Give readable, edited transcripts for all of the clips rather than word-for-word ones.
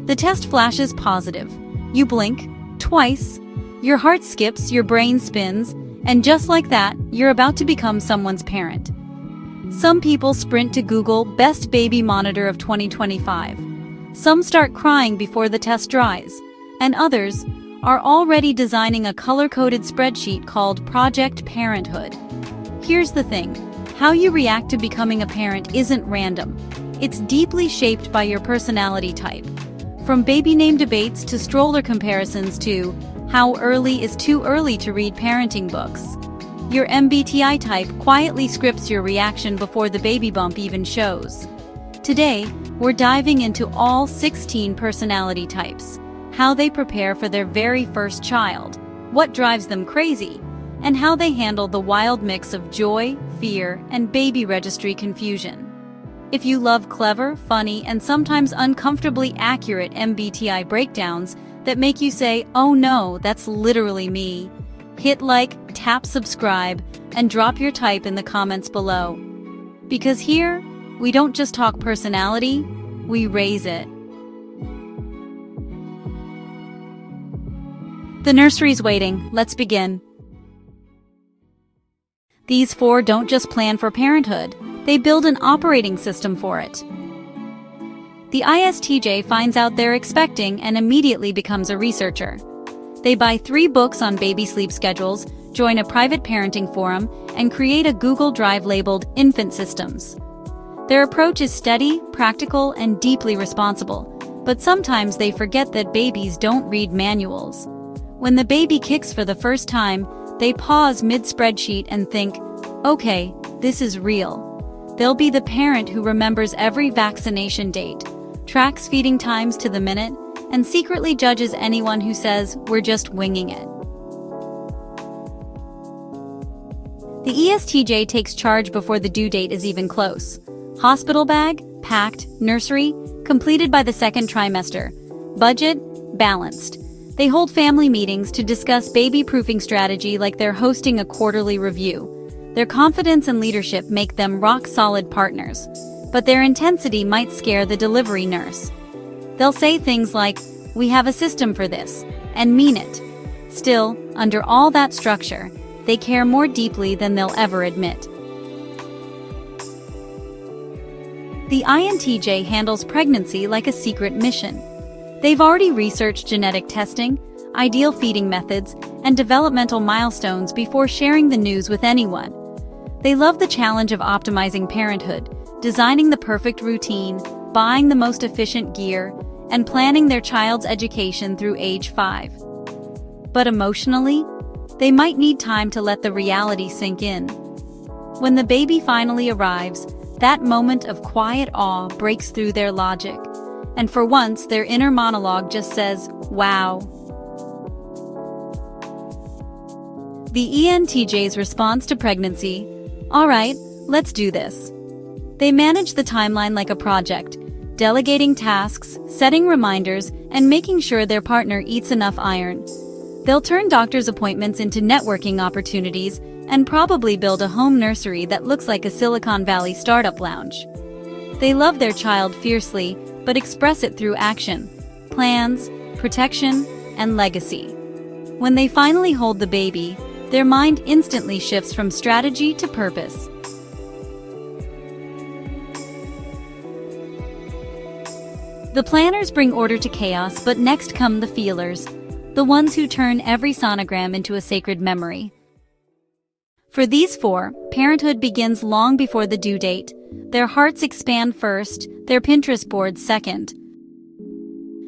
The test flashes positive. You blink, twice, your heart skips, your brain spins, and just like that, you're about to become someone's parent. Some people sprint to Google Best Baby Monitor of 2025. Some start crying before the test dries, and others are already designing a color-coded spreadsheet called Project Parenthood. Here's the thing, how you react to becoming a parent isn't random. It's deeply shaped by your personality type. From baby name debates to stroller comparisons to how early is too early to read parenting books. Your MBTI type quietly scripts your reaction before the baby bump even shows. Today, we're diving into all 16 personality types, how they prepare for their very first child, what drives them crazy, and how they handle the wild mix of joy, fear, and baby registry confusion. If you love clever, funny, and sometimes uncomfortably accurate MBTI breakdowns that make you say, "Oh no, that's literally me," hit like, tap subscribe, and drop your type in the comments below. Because here, we don't just talk personality, we raise it. The nursery's waiting, let's begin. These 4 don't just plan for parenthood, they build an operating system for it. The ISTJ finds out they're expecting and immediately becomes a researcher. They buy 3 books on baby sleep schedules, join a private parenting forum, and create a Google Drive labeled Infant Systems. Their approach is steady, practical, and deeply responsible, but sometimes they forget that babies don't read manuals. When the baby kicks for the first time, they pause mid-spreadsheet and think, okay, this is real. They'll be the parent who remembers every vaccination date, tracks feeding times to the minute, and secretly judges anyone who says, we're just winging it. The ESTJ takes charge before the due date is even close. Hospital bag, packed, nursery, completed by the 2nd trimester. Budget, balanced. They hold family meetings to discuss baby-proofing strategy like they're hosting a quarterly review. Their confidence and leadership make them rock-solid partners, but their intensity might scare the delivery nurse. They'll say things like, "We have a system for this," and mean it. Still, under all that structure, they care more deeply than they'll ever admit. The INTJ handles pregnancy like a secret mission. They've already researched genetic testing, ideal feeding methods, and developmental milestones before sharing the news with anyone. They love the challenge of optimizing parenthood, designing the perfect routine, buying the most efficient gear, and planning their child's education through age 5. But emotionally, they might need time to let the reality sink in. When the baby finally arrives, that moment of quiet awe breaks through their logic, and for once their inner monologue just says, wow. The ENTJ's response to pregnancy: all right, let's do this. They manage the timeline like a project, delegating tasks, setting reminders, and making sure their partner eats enough iron. They'll turn doctor's appointments into networking opportunities and probably build a home nursery that looks like a Silicon Valley startup lounge. They love their child fiercely, but express it through action, plans, protection, and legacy. When they finally hold the baby, their mind instantly shifts from strategy to purpose. The planners bring order to chaos, but next come the feelers, the ones who turn every sonogram into a sacred memory. For these 4, parenthood begins long before the due date. Their hearts expand first, their Pinterest boards second.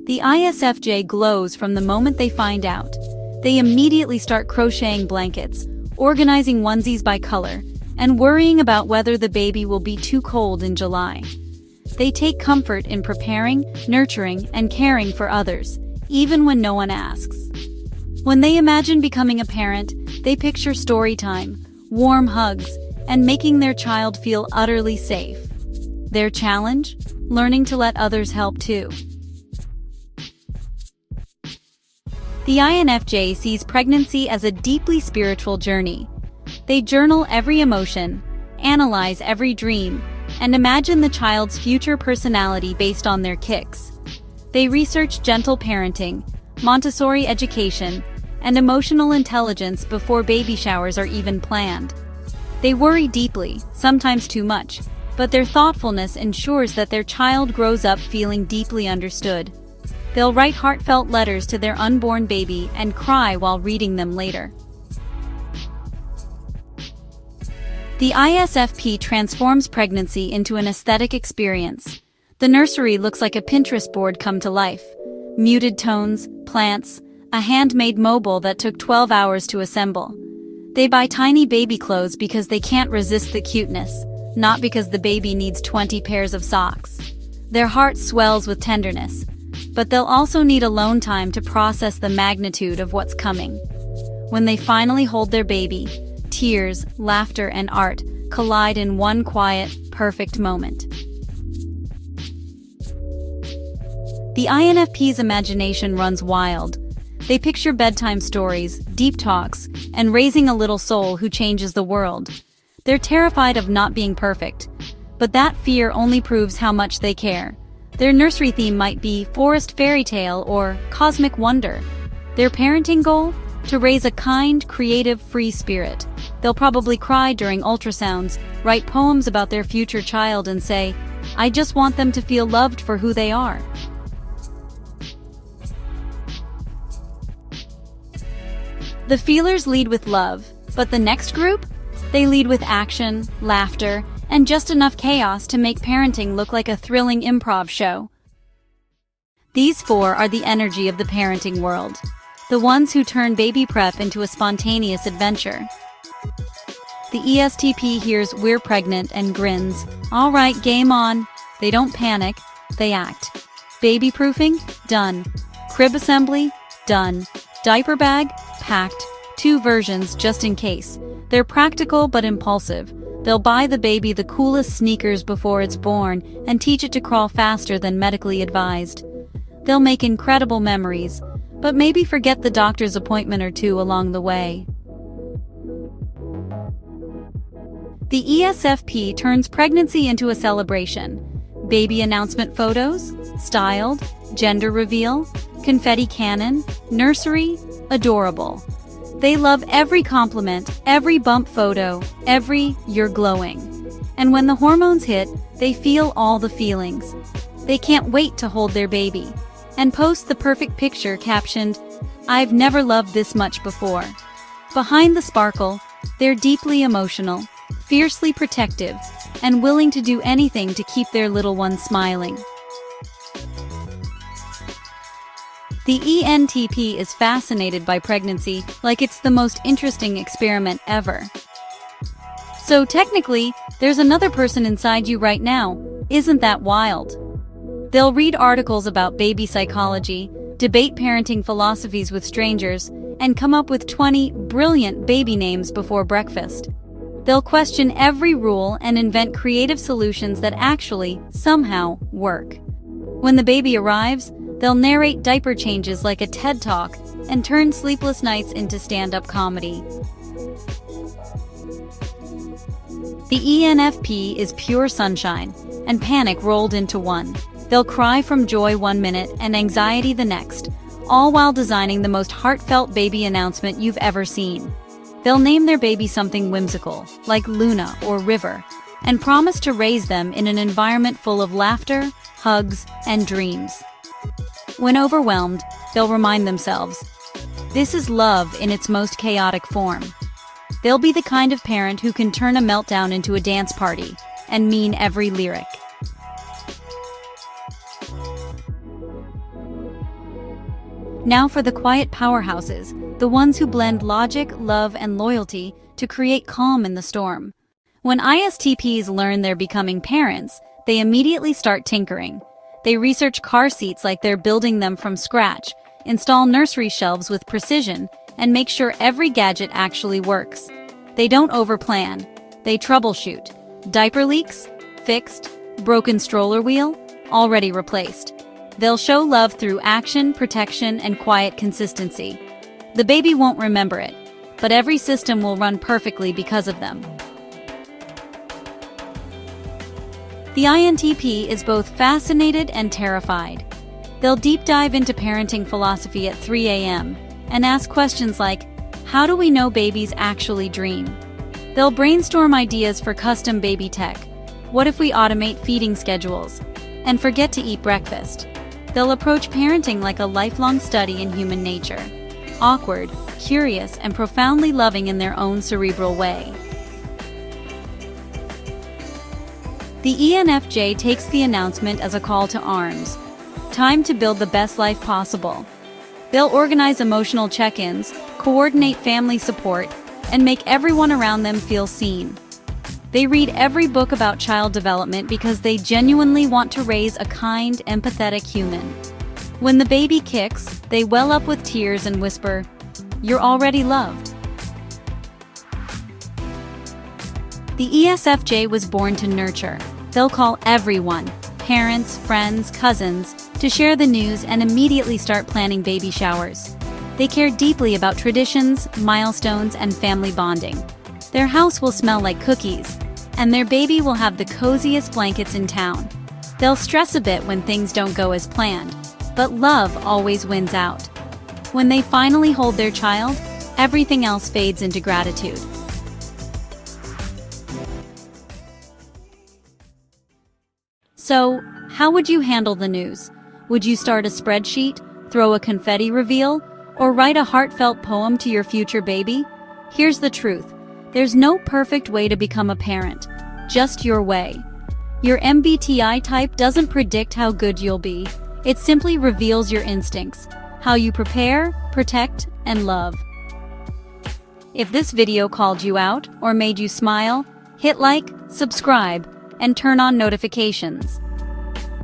The ISFJ glows from the moment they find out. They immediately start crocheting blankets, organizing onesies by color, and worrying about whether the baby will be too cold in July. They take comfort in preparing, nurturing, and caring for others, even when no one asks. When they imagine becoming a parent, they picture story time, warm hugs, and making their child feel utterly safe. Their challenge? Learning to let others help too. The INFJ sees pregnancy as a deeply spiritual journey. They journal every emotion, analyze every dream, and imagine the child's future personality based on their kicks. They research gentle parenting, Montessori education, and emotional intelligence before baby showers are even planned. They worry deeply, sometimes too much, but their thoughtfulness ensures that their child grows up feeling deeply understood. They'll write heartfelt letters to their unborn baby and cry while reading them later. The ISFP transforms pregnancy into an aesthetic experience. The nursery looks like a Pinterest board come to life. Muted tones, plants, a handmade mobile that took 12 hours to assemble. They buy tiny baby clothes because they can't resist the cuteness, not because the baby needs 20 pairs of socks. Their heart swells with tenderness, but they'll also need alone time to process the magnitude of what's coming. When they finally hold their baby, tears, laughter, and art collide in one quiet, perfect moment. The INFP's imagination runs wild. They picture bedtime stories, deep talks, and raising a little soul who changes the world. They're terrified of not being perfect, but that fear only proves how much they care. Their nursery theme might be forest fairy tale or cosmic wonder. Their parenting goal? To raise a kind, creative, free spirit. They'll probably cry during ultrasounds, write poems about their future child, and say, "I just want them to feel loved for who they are." The feelers lead with love, but the next group? They lead with action, laughter, and just enough chaos to make parenting look like a thrilling improv show. These four are the energy of the parenting world. The ones who turn baby prep into a spontaneous adventure. The ESTP hears "we're pregnant" and grins. All right, game on. They don't panic, they act. Baby proofing? Done. Crib assembly? Done. Diaper bag? Packed. 2 versions just in case. They're practical but impulsive. They'll buy the baby the coolest sneakers before it's born and teach it to crawl faster than medically advised. They'll make incredible memories, but maybe forget the doctor's appointment or two along the way. The ESFP turns pregnancy into a celebration. Baby announcement photos, styled, gender reveal, confetti cannon, nursery, adorable. They love every compliment, every bump photo, every "you're glowing." And when the hormones hit, they feel all the feelings. They can't wait to hold their baby and post the perfect picture captioned, "I've never loved this much before." Behind the sparkle, they're deeply emotional, fiercely protective, and willing to do anything to keep their little one smiling. The ENTP is fascinated by pregnancy like it's the most interesting experiment ever. So technically, there's another person inside you right now. Isn't that wild? They'll read articles about baby psychology, debate parenting philosophies with strangers, and come up with 20 brilliant baby names before breakfast. They'll question every rule and invent creative solutions that actually, somehow, work. When the baby arrives, they'll narrate diaper changes like a TED Talk and turn sleepless nights into stand-up comedy. The ENFP is pure sunshine, and panic rolled into one. They'll cry from joy one minute and anxiety the next, all while designing the most heartfelt baby announcement you've ever seen. They'll name their baby something whimsical, like Luna or River, and promise to raise them in an environment full of laughter, hugs, and dreams. When overwhelmed, they'll remind themselves, this is love in its most chaotic form. They'll be the kind of parent who can turn a meltdown into a dance party and mean every lyric. Now for the quiet powerhouses, the ones who blend logic, love, and loyalty to create calm in the storm. When ISTPs learn they're becoming parents, they immediately start tinkering. They research car seats like they're building them from scratch, install nursery shelves with precision, and make sure every gadget actually works. They don't overplan. They troubleshoot. Diaper leaks? Fixed. Broken stroller wheel? Already replaced. They'll show love through action, protection, and quiet consistency. The baby won't remember it, but every system will run perfectly because of them. The INTP is both fascinated and terrified. They'll deep dive into parenting philosophy at 3 a.m. and ask questions like, how do we know babies actually dream? They'll brainstorm ideas for custom baby tech. What if we automate feeding schedules? And forget to eat breakfast. They'll approach parenting like a lifelong study in human nature. Awkward, curious, and profoundly loving in their own cerebral way. The ENFJ takes the announcement as a call to arms. Time to build the best life possible. They'll organize emotional check-ins, coordinate family support, and make everyone around them feel seen. They read every book about child development because they genuinely want to raise a kind, empathetic human. When the baby kicks, they well up with tears and whisper, "You're already loved." The ESFJ was born to nurture. They'll call everyone, parents, friends, cousins, to share the news and immediately start planning baby showers. They care deeply about traditions, milestones, and family bonding. Their house will smell like cookies, and their baby will have the coziest blankets in town. They'll stress a bit when things don't go as planned, but love always wins out. When they finally hold their child, everything else fades into gratitude. So, how would you handle the news? Would you start a spreadsheet, throw a confetti reveal, or write a heartfelt poem to your future baby? Here's the truth. There's no perfect way to become a parent, just your way. Your MBTI type doesn't predict how good you'll be. It simply reveals your instincts, how you prepare, protect, and love. If this video called you out or made you smile, hit like, subscribe, and turn on notifications.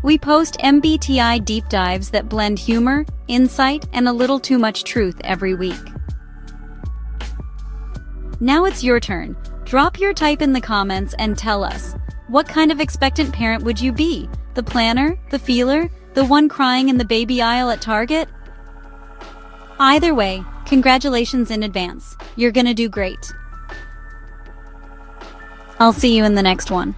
We post MBTI deep dives that blend humor, insight, and a little too much truth every week. Now it's your turn. Drop your type in the comments and tell us, what kind of expectant parent would you be? The planner? The feeler? The one crying in the baby aisle at Target? Either way, congratulations in advance. You're gonna do great. I'll see you in the next one.